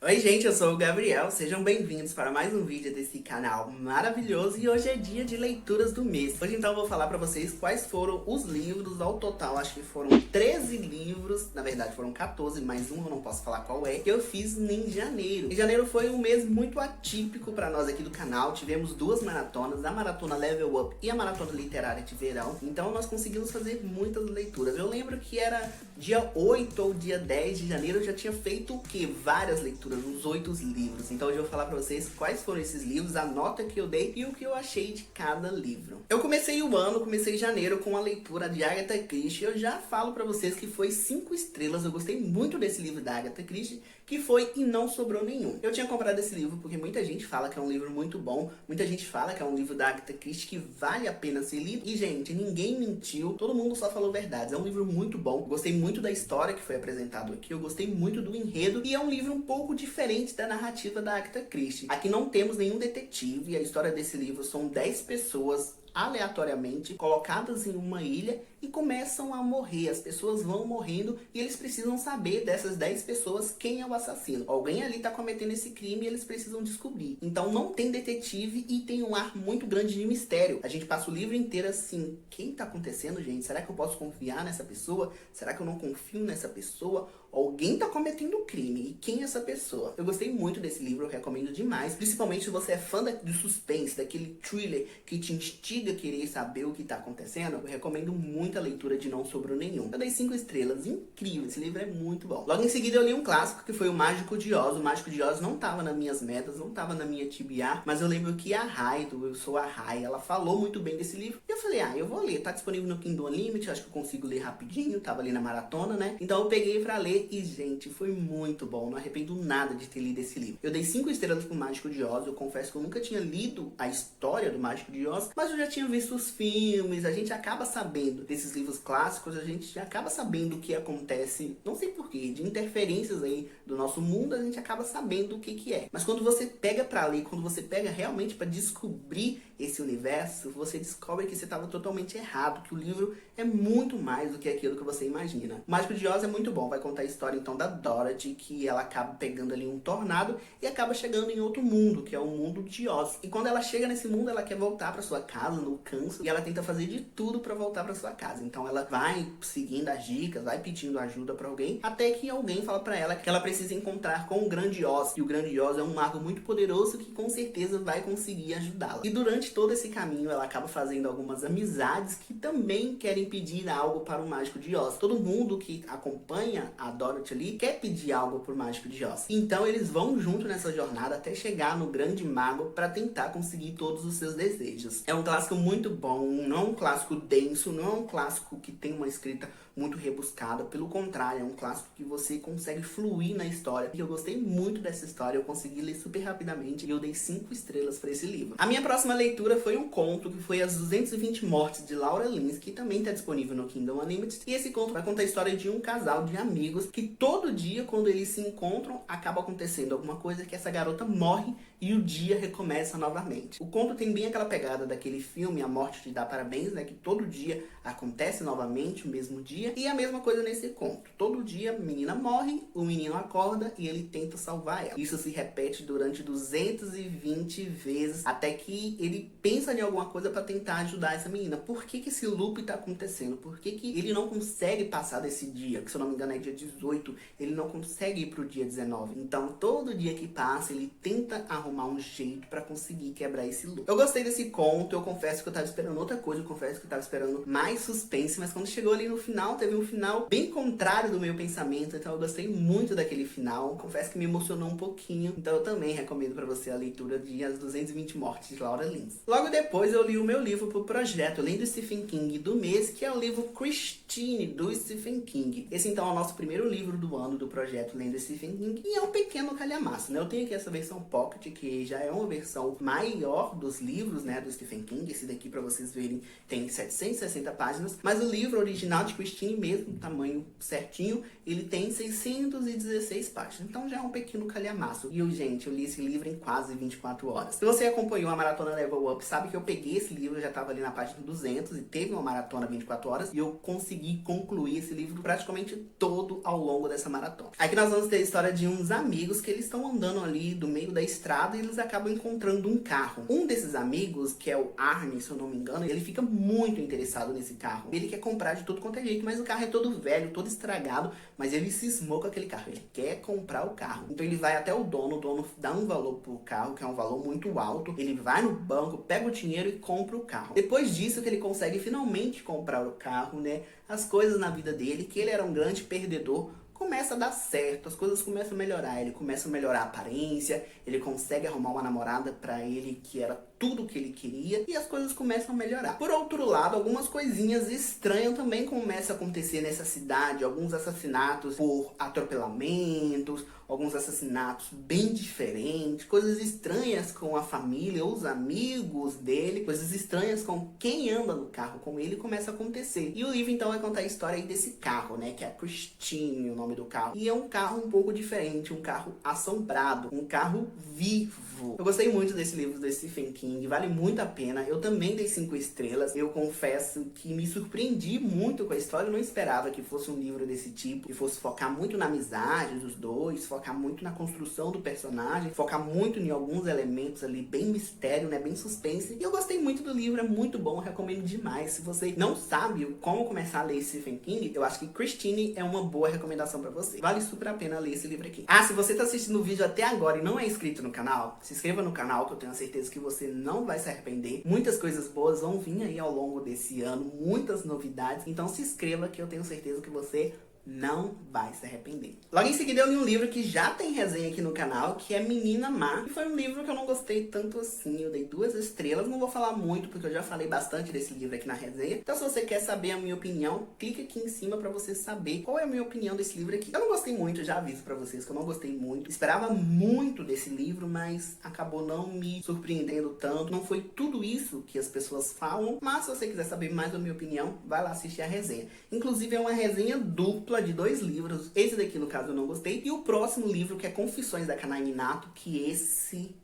Oi gente, eu sou o Gabriel, sejam bem-vindos para mais um vídeo desse canal maravilhoso e hoje é dia de leituras do mês. Hoje então eu vou falar para vocês quais foram os livros ao total, acho que foram 13 livros, na verdade foram 14, mais um eu não posso falar qual é, que eu fiz em janeiro. E janeiro foi um mês muito atípico para nós aqui do canal, tivemos duas maratonas, a maratona Level Up e a maratona literária de verão, então nós conseguimos fazer muitas leituras. Eu lembro que era dia 8 ou dia 10 de janeiro, eu já tinha feito o que? Várias leituras, uns 8 livros. Então hoje eu vou falar pra vocês quais foram esses livros, a nota que eu dei e o que eu achei de cada livro. Eu comecei janeiro com a leitura de Agatha Christie. Eu já falo pra vocês que foi 5 estrelas, eu gostei muito desse livro da Agatha Christie, que foi E Não Sobrou Nenhum. Eu tinha comprado esse livro porque muita gente fala que é um livro muito bom, muita gente fala que é um livro da Agatha Christie que vale a pena ser lido. E gente, ninguém mentiu, todo mundo só falou verdades. É um livro muito bom, gostei muito da história que foi apresentado aqui, eu gostei muito do enredo e é um livro um pouco diferente da narrativa da Agatha Christie. Aqui não temos nenhum detetive, a história desse livro são 10 pessoas aleatoriamente colocadas em uma ilha e começam a morrer. As pessoas vão morrendo e eles precisam saber dessas 10 pessoas quem é o assassino. Alguém ali tá cometendo esse crime e eles precisam descobrir. Então não tem detetive e tem um ar muito grande de mistério. A gente passa o livro inteiro assim, quem tá acontecendo, gente? Será que eu posso confiar nessa pessoa? Será que eu não confio nessa pessoa? Alguém tá cometendo crime e quem é essa pessoa? Eu gostei muito desse livro, eu recomendo demais, principalmente se você é fã do suspense, daquele thriller que te instiga a querer saber o que tá acontecendo. Eu recomendo muito a leitura de Não Sobrou Nenhum. Eu dei 5 estrelas, incrível, esse livro é muito bom. Logo em seguida eu li um clássico que foi o Mágico de Oz. O Mágico de Oz não tava nas minhas metas, não tava na minha TBR, mas eu lembro que a Rai, do Eu Sou a Rai, ela falou muito bem desse livro e eu falei, eu vou ler, tá disponível no Kindle Unlimited, acho que eu consigo ler rapidinho, tava ali na maratona, né? Então eu peguei pra ler e, gente, foi muito bom. Não arrependo nada de ter lido esse livro. Eu dei 5 estrelas pro Mágico de Oz. Eu confesso que eu nunca tinha lido a história do Mágico de Oz, mas eu já tinha visto os filmes. A gente acaba sabendo desses livros clássicos, a gente já acaba sabendo o que acontece, não sei porquê, de interferências aí do nosso mundo, a gente acaba sabendo o que é. Mas quando você pega pra ler, quando você pega realmente pra descobrir esse universo, você descobre que você estava totalmente errado, que o livro é muito mais do que aquilo que você imagina. O Mágico de Oz é muito bom, vai contar a história então da Dorothy, que ela acaba pegando ali um tornado e acaba chegando em outro mundo, que é o mundo de Oz. E quando ela chega nesse mundo, ela quer voltar para sua casa, no canso, e ela tenta fazer de tudo para voltar para sua casa. Então ela vai seguindo as dicas, vai pedindo ajuda para alguém, até que alguém fala para ela que ela precisa encontrar com o Grande Oz. E o Grande Oz é um mago muito poderoso que com certeza vai conseguir ajudá-la. E durante todo esse caminho, ela acaba fazendo algumas amizades que também querem pedir algo para o Mágico de Oz. Todo mundo que acompanha a Dorothy ali quer pedir algo pro Mágico de Oz. Então eles vão junto nessa jornada até chegar no Grande Mago para tentar conseguir todos os seus desejos. É um clássico muito bom, não é um clássico denso, não é um clássico que tem uma escrita muito rebuscada, pelo contrário, é um clássico que você consegue fluir na história. E eu gostei muito dessa história, eu consegui ler super rapidamente e eu dei 5 estrelas para esse livro. A minha próxima leitura foi um conto que foi As 220 Mortes de Laura Lins, que também está disponível no Kindle Unlimited. E esse conto vai contar a história de um casal de amigos que todo dia, quando eles se encontram, acaba acontecendo alguma coisa que essa garota morre e o dia recomeça novamente. O conto tem bem aquela pegada daquele filme A Morte Te Dá Parabéns, né? Que todo dia acontece novamente o mesmo dia. E a mesma coisa nesse conto. Todo dia a menina morre, o menino acorda e ele tenta salvar ela. Isso se repete durante 220 vezes até que ele pensa em alguma coisa para tentar ajudar essa menina. Por que esse loop tá acontecendo? Por que ele não consegue passar desse dia? Que se eu não me engano é dia 18, ele não consegue ir pro dia 19. Então todo dia que passa ele tenta arrumar um jeito para conseguir quebrar esse loop. Eu gostei desse conto, eu confesso que eu tava esperando outra coisa, eu confesso que eu tava esperando mais suspense, mas quando chegou ali no final, teve um final bem contrário do meu pensamento, então eu gostei muito daquele final, confesso que me emocionou um pouquinho, então eu também recomendo para você a leitura de As 220 Mortes de Laura Lins. Logo depois eu li o meu livro pro projeto Além do Stephen King do mês, que é o livro Christine, do Stephen King. Esse então é o nosso primeiro livro do ano do projeto Além do Stephen King, e é um pequeno calhamaço, né? Eu tenho aqui essa versão Pocket, que já é uma versão maior dos livros, né, do Stephen King. Esse daqui, para vocês verem, tem 760 páginas, mas o livro original de Christine bonitinho, mesmo tamanho certinho. Ele tem 616 páginas, então já é um pequeno calhamaço. E gente, eu li esse livro em quase 24 horas. Se você acompanhou a Maratona Level Up, sabe que eu peguei esse livro, já tava ali na página 200 e teve uma maratona 24 horas e eu consegui concluir esse livro praticamente todo ao longo dessa maratona. Aqui nós vamos ter a história de uns amigos que eles estão andando ali do meio da estrada e eles acabam encontrando um carro. Um desses amigos, que é o Arne, se eu não me engano, ele fica muito interessado nesse carro. Ele quer comprar de tudo quanto é jeito, mas o carro é todo velho, todo estragado, mas ele cismou com aquele carro, ele quer comprar o carro. Então ele vai até o dono dá um valor pro carro, que é um valor muito alto, ele vai no banco, pega o dinheiro e compra o carro. Depois disso que ele consegue finalmente comprar o carro, né, as coisas na vida dele, que ele era um grande perdedor, começa a dar certo, as coisas começam a melhorar, ele começa a melhorar a aparência, ele consegue arrumar uma namorada pra ele que era tudo o que ele queria e as coisas começam a melhorar. Por outro lado, algumas coisinhas estranhas também começam a acontecer nessa cidade, alguns assassinatos por atropelamentos, alguns assassinatos bem diferentes, coisas estranhas com a família, os amigos dele, coisas estranhas com quem anda no carro com ele começa a acontecer. E o livro então vai contar a história aí desse carro, né, que é a Christine, o nome do carro. E é um carro um pouco diferente, um carro assombrado, um carro vivo. Eu gostei muito desse livro do Stephen King, vale muito a pena. Eu também dei 5 estrelas. Eu confesso que me surpreendi muito com a história. Eu não esperava que fosse um livro desse tipo, que fosse focar muito na amizade dos dois, focar muito na construção do personagem, focar muito em alguns elementos ali, bem mistério, né, bem suspense. E eu gostei muito do livro, é muito bom, eu recomendo demais. Se você não sabe como começar a ler Stephen King, eu acho que Christine é uma boa recomendação pra você. Vale super a pena ler esse livro aqui. Ah, se você tá assistindo o vídeo até agora e não é inscrito no canal, se inscreva no canal, que eu tenho certeza que você não vai se arrepender. Muitas coisas boas vão vir aí ao longo desse ano, muitas novidades. Então se inscreva, que eu tenho certeza que você não vai se arrepender. Logo em seguida eu li um livro que já tem resenha aqui no canal, que é Menina Má. E foi um livro que eu não gostei tanto assim, eu dei 2 estrelas. Não vou falar muito, porque eu já falei bastante desse livro aqui na resenha. Então se você quer saber a minha opinião, clica aqui em cima pra você saber qual é a minha opinião desse livro aqui. Eu não gostei muito, já aviso pra vocês que eu não gostei muito. Esperava muito desse livro, mas acabou não me surpreendendo tanto. Não foi tudo isso que as pessoas falam, mas se você quiser saber mais da minha opinião, vai lá assistir a resenha. Inclusive é uma resenha dupla de 2 livros. Esse daqui, no caso, eu não gostei. E o próximo livro, que é Confissões da Kanai Minato, que esse...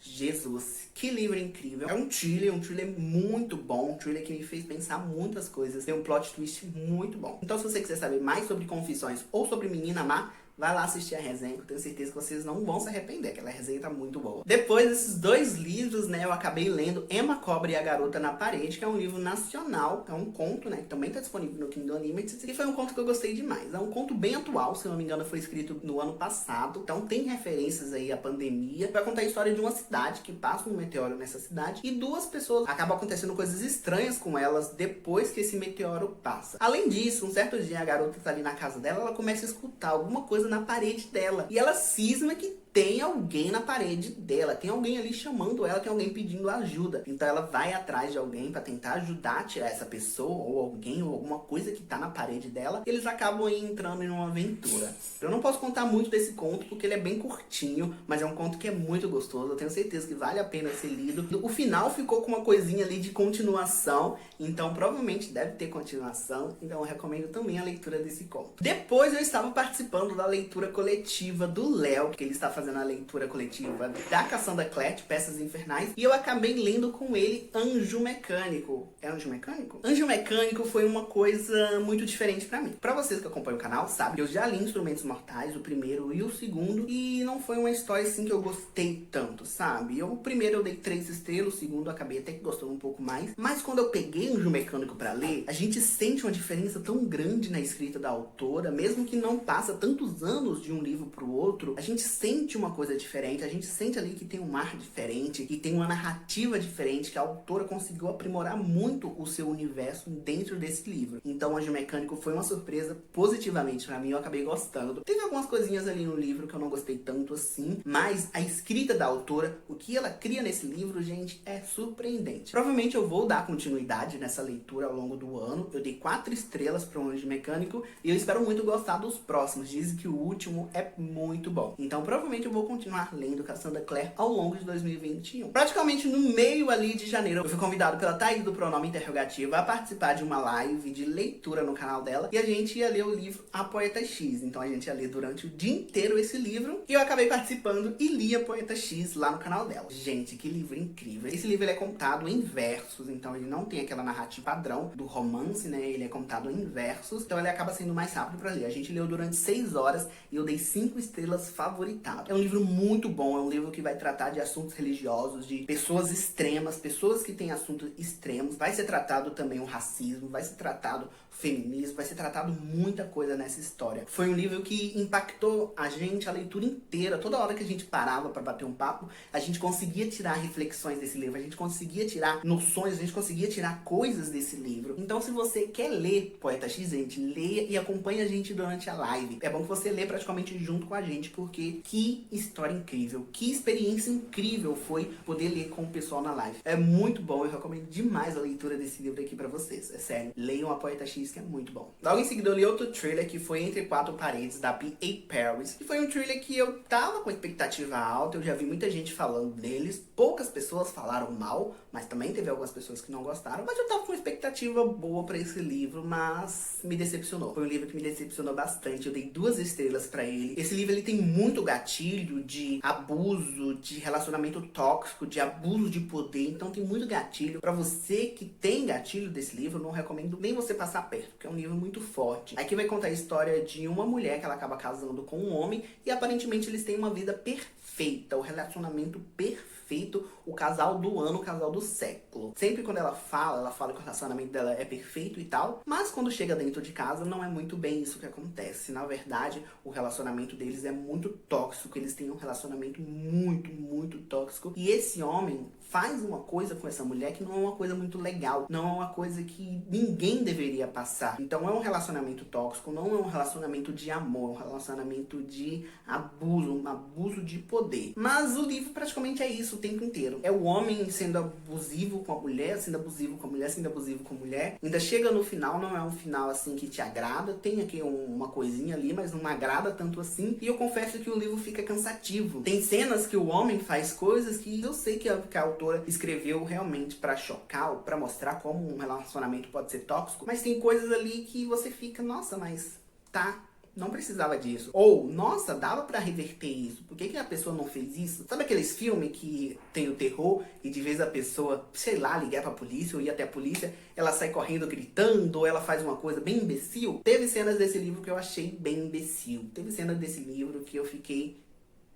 Jesus, que livro incrível. É um thriller muito bom, um thriller que me fez pensar muitas coisas. Tem um plot twist muito bom. Então se você quiser saber mais sobre Confissões ou sobre Menina Má, vai lá assistir a resenha, que eu tenho certeza que vocês não vão se arrepender, aquela resenha tá muito boa. Depois desses 2 livros, né, eu acabei lendo Emma Cobra e a Garota na Parede, que é um livro nacional, é um conto, né, que também tá disponível no Kindle Unlimited, e foi um conto que eu gostei demais. É um conto bem atual, se eu não me engano foi escrito no ano passado, então tem referências aí à pandemia. Vai contar a história de uma cidade, que passa um meteoro nessa cidade, e 2 pessoas acabam acontecendo coisas estranhas com elas depois que esse meteoro passa. Além disso, um certo dia a garota tá ali na casa dela, ela começa a escutar alguma coisa na parede dela. E ela cisma que tem alguém na parede dela, tem alguém ali chamando ela, tem alguém pedindo ajuda. Então ela vai atrás de alguém pra tentar ajudar a tirar essa pessoa, ou alguém, ou alguma coisa que tá na parede dela. E eles acabam aí entrando em uma aventura. Eu não posso contar muito desse conto, porque ele é bem curtinho, mas é um conto que é muito gostoso. Eu tenho certeza que vale a pena ser lido. O final ficou com uma coisinha ali de continuação, então provavelmente deve ter continuação. Então eu recomendo também a leitura desse conto. Depois eu estava participando da leitura coletiva do Léo, que ele está fazendo a leitura coletiva da Cassandra Clare, Peças Infernais, e eu acabei lendo com ele Anjo Mecânico. É Anjo Mecânico? Anjo Mecânico foi uma coisa muito diferente pra mim. Pra vocês que acompanham o canal, sabem, eu já li Instrumentos Mortais, o primeiro e o segundo, e não foi uma história assim que eu gostei tanto, sabe? O primeiro eu dei 3 estrelas, o segundo eu acabei até que gostando um pouco mais, mas quando eu peguei Anjo Mecânico pra ler, a gente sente uma diferença tão grande na escrita da autora, mesmo que não passa tantos anos de um livro pro outro, a gente sente uma coisa diferente, a gente sente ali que tem um ar diferente, que tem uma narrativa diferente, que a autora conseguiu aprimorar muito o seu universo dentro desse livro. Então Anjo Mecânico foi uma surpresa positivamente pra mim, eu acabei gostando. Teve algumas coisinhas ali no livro que eu não gostei tanto assim, mas a escrita da autora, o que ela cria nesse livro, gente, é surpreendente. Provavelmente eu vou dar continuidade nessa leitura ao longo do ano. Eu dei 4 estrelas para o Anjo Mecânico e eu espero muito gostar dos próximos. Dizem que o último é muito bom. Então provavelmente provavelmente eu vou continuar lendo Cassandra Clare ao longo de 2021. Praticamente no meio ali de janeiro, eu fui convidado pela Thaís do Pronome Interrogativo a participar de uma live de leitura no canal dela, e a gente ia ler o livro A Poeta X. Então a gente ia ler durante o dia inteiro esse livro, e eu acabei participando e li A Poeta X lá no canal dela. Gente, que livro incrível. Esse livro ele é contado em versos, então ele não tem aquela narrativa padrão do romance, né? Ele é contado em versos, então ele acaba sendo mais rápido pra ler. A gente leu durante 6 horas e eu dei 5 estrelas favoritado. É um livro muito bom, é um livro que vai tratar de assuntos religiosos, de pessoas extremas, pessoas que têm assuntos extremos. Vai ser tratado também o racismo, vai ser tratado o feminismo, vai ser tratado muita coisa nessa história. Foi um livro que impactou a gente a leitura inteira. Toda hora que a gente parava para bater um papo, a gente conseguia tirar reflexões desse livro, a gente conseguia tirar noções, a gente conseguia tirar coisas desse livro. Então, se você quer ler Poeta X, gente, leia e acompanhe a gente durante a live. É bom que você lê praticamente junto com a gente, porque que história incrível, que experiência incrível foi poder ler com o pessoal na live. É muito bom, eu recomendo demais a leitura desse livro aqui pra vocês. É sério, leiam A Poeta X, que é muito bom. Logo em seguida eu li outro thriller que foi Entre Quatro Paredes, da B.A. Paris, que foi um thriller que eu tava com expectativa alta, eu já vi muita gente falando deles, poucas pessoas falaram mal, mas também teve algumas pessoas que não gostaram, mas eu tava com expectativa boa pra esse livro, mas me decepcionou. Foi um livro que me decepcionou bastante, eu dei 2 estrelas pra ele. Esse livro ele tem muito gatilho de abuso, de relacionamento tóxico, de abuso de poder, então tem muito gatilho. Pra você que tem gatilho desse livro, eu não recomendo nem você passar perto, porque é um livro muito forte. Aqui vai contar a história de uma mulher que ela acaba casando com um homem e aparentemente eles têm uma vida perfeita, o relacionamento perfeito, o casal do ano, o casal do século. Sempre quando ela fala que o relacionamento dela é perfeito e tal, mas quando chega dentro de casa não é muito bem isso que acontece. Na verdade, o relacionamento deles é muito tóxico, eles têm um relacionamento muito tóxico, e esse homem faz uma coisa com essa mulher que não é uma coisa muito legal, não é uma coisa que ninguém deveria passar. Então é um relacionamento tóxico, não é um relacionamento de amor, é um relacionamento de abuso, um abuso de poder. Mas o livro praticamente é isso o tempo inteiro. É o homem sendo abusivo com a mulher, sendo abusivo com a mulher, sendo abusivo com a mulher. Ainda chega no final, não é um final assim que te agrada, tem aqui uma coisinha ali, mas não agrada tanto assim. E eu confesso que o livro fica cansativo. Tem cenas que o homem faz coisas que eu sei que a autora escreveu realmente pra chocar, ou pra mostrar como um relacionamento pode ser tóxico, mas tem coisas ali que você fica, nossa, mas tá, não precisava disso. Ou, nossa, dava pra reverter isso. Por que a pessoa não fez isso? Sabe aqueles filmes que tem o terror e de vez a pessoa, sei lá, ligar pra polícia ou ir até a polícia, ela sai correndo gritando ou ela faz uma coisa bem imbecil? Teve cenas desse livro que eu achei bem imbecil. Teve cenas desse livro que eu fiquei...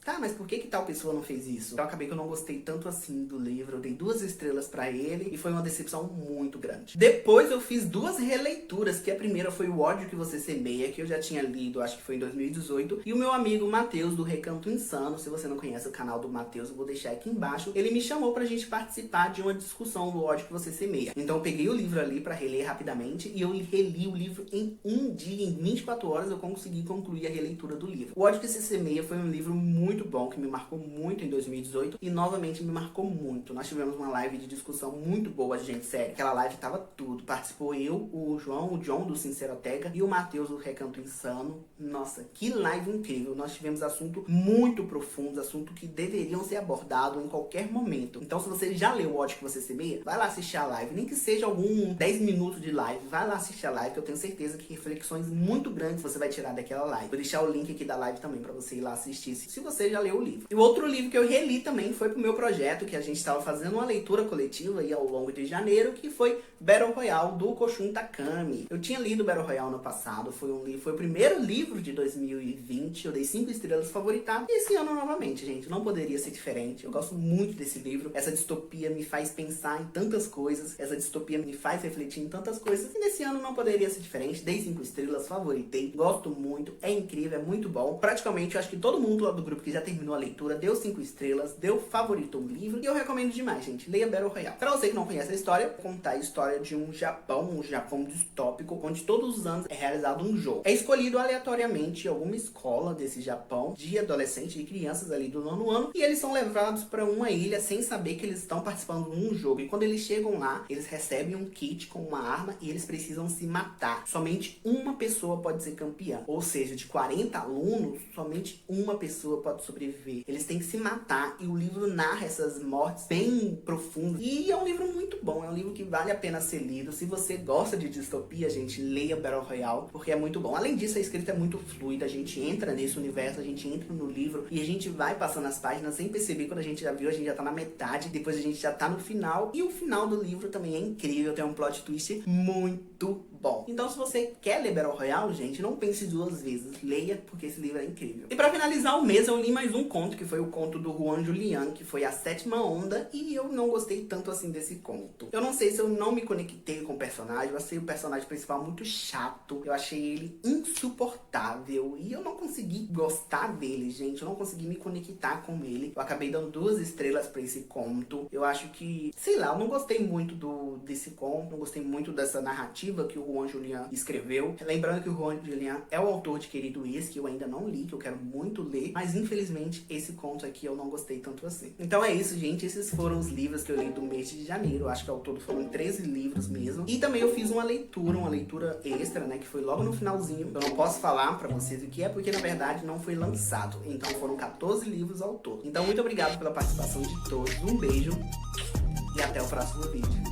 Tá, mas por que tal pessoa não fez isso? Então acabei que eu não gostei tanto assim do livro. Eu dei 2 estrelas pra ele e foi uma decepção muito grande. Depois eu fiz 2 releituras, que a primeira foi O Ódio que Você Semeia, que eu já tinha lido, acho que foi em 2018. E o meu amigo Matheus, do Recanto Insano, se você não conhece o canal do Matheus, eu vou deixar aqui embaixo. Ele me chamou pra gente participar de uma discussão do Ódio que Você Semeia. Então eu peguei o livro ali pra reler rapidamente e eu reli o livro em um dia, em 24 horas eu consegui concluir a releitura do livro. O Ódio que Você Semeia foi um livro muito bom, que me marcou muito em 2018 e novamente me marcou muito. Nós tivemos uma live de discussão muito boa, gente, sério. Aquela live tava tudo. Participou eu, o João, o John do Sincerotega e o Matheus do Recanto Insano. Nossa, que live incrível. Nós tivemos assunto muito profundo, assunto que deveriam ser abordados em qualquer momento. Então, se você já leu O Ódio que Você Semeia, vai lá assistir a live. Nem que seja algum 10 minutos de live, vai lá assistir a live, que eu tenho certeza que reflexões muito grandes você vai tirar daquela live. Vou deixar o link aqui da live também pra você ir lá assistir, se você já leu o livro. E o outro livro que eu reli também foi pro meu projeto, que a gente estava fazendo uma leitura coletiva aí ao longo de janeiro, que foi Battle Royale, do Koshun Takami. Eu tinha lido Battle Royale no passado, foi o primeiro livro de 2020, eu dei 5 estrelas favoritadas, e esse ano novamente, gente, não poderia ser diferente. Eu gosto muito desse livro, essa distopia me faz pensar em tantas coisas, essa distopia me faz refletir em tantas coisas, e nesse ano não poderia ser diferente. Dei 5 estrelas, favoritei, gosto muito, é incrível, é muito bom. Praticamente, eu acho que todo mundo lá do grupo que já terminou a leitura deu 5 estrelas, deu favorito o livro, e eu recomendo demais, gente. Leia Battle Royale. Pra você que não conhece a história, vou contar a história de um Japão distópico, onde todos os anos é realizado um jogo. É escolhido aleatoriamente alguma escola desse Japão, de adolescentes e crianças ali do 9º ano, e eles são levados pra uma ilha sem saber que eles estão participando de um jogo. E quando eles chegam lá, eles recebem um kit com uma arma e eles precisam se matar. Somente uma pessoa pode ser campeã. Ou seja, de 40 alunos, somente uma pessoa pode de sobreviver. Eles têm que se matar e o livro narra essas mortes bem profundas. E é um livro muito bom, é um livro que vale a pena ser lido. Se você gosta de distopia, gente, leia Battle Royale, porque é muito bom. Além disso, a escrita é muito fluida, a gente entra nesse universo, a gente entra no livro e a gente vai passando as páginas sem perceber. Quando a gente já viu, a gente já tá na metade, depois a gente já tá no final. E o final do livro também é incrível, tem um plot twist muito bom. Então, se você quer ler Battle Royale, gente, não pense duas vezes. Leia, porque esse livro é incrível. E pra finalizar o mês, eu li mais um conto, que foi o conto do Juan Julián, que foi A Sétima Onda, e eu não gostei tanto assim desse conto. Eu não sei se eu não me conectei com o personagem, eu achei o personagem principal muito chato, eu achei ele insuportável, e eu não consegui gostar dele, gente, eu não consegui me conectar com ele. Eu acabei dando 2 estrelas pra esse conto. Eu acho que, sei lá, eu não gostei muito desse conto, não gostei muito dessa narrativa que o Juan Julián escreveu. Lembrando que o Juan Julián é o autor de Querido Ex, que eu ainda não li, que eu quero muito ler, mas infelizmente esse conto aqui eu não gostei tanto assim. Então é isso, gente, esses foram os livros que eu li do mês de janeiro. Eu acho que ao todo foram 13 livros mesmo. E também eu fiz uma leitura extra, né, que foi logo no finalzinho. Eu não posso falar pra vocês o que é, porque na verdade não foi lançado. Então foram 14 livros ao todo. Então muito obrigado pela participação de todos, um beijo e até o próximo vídeo.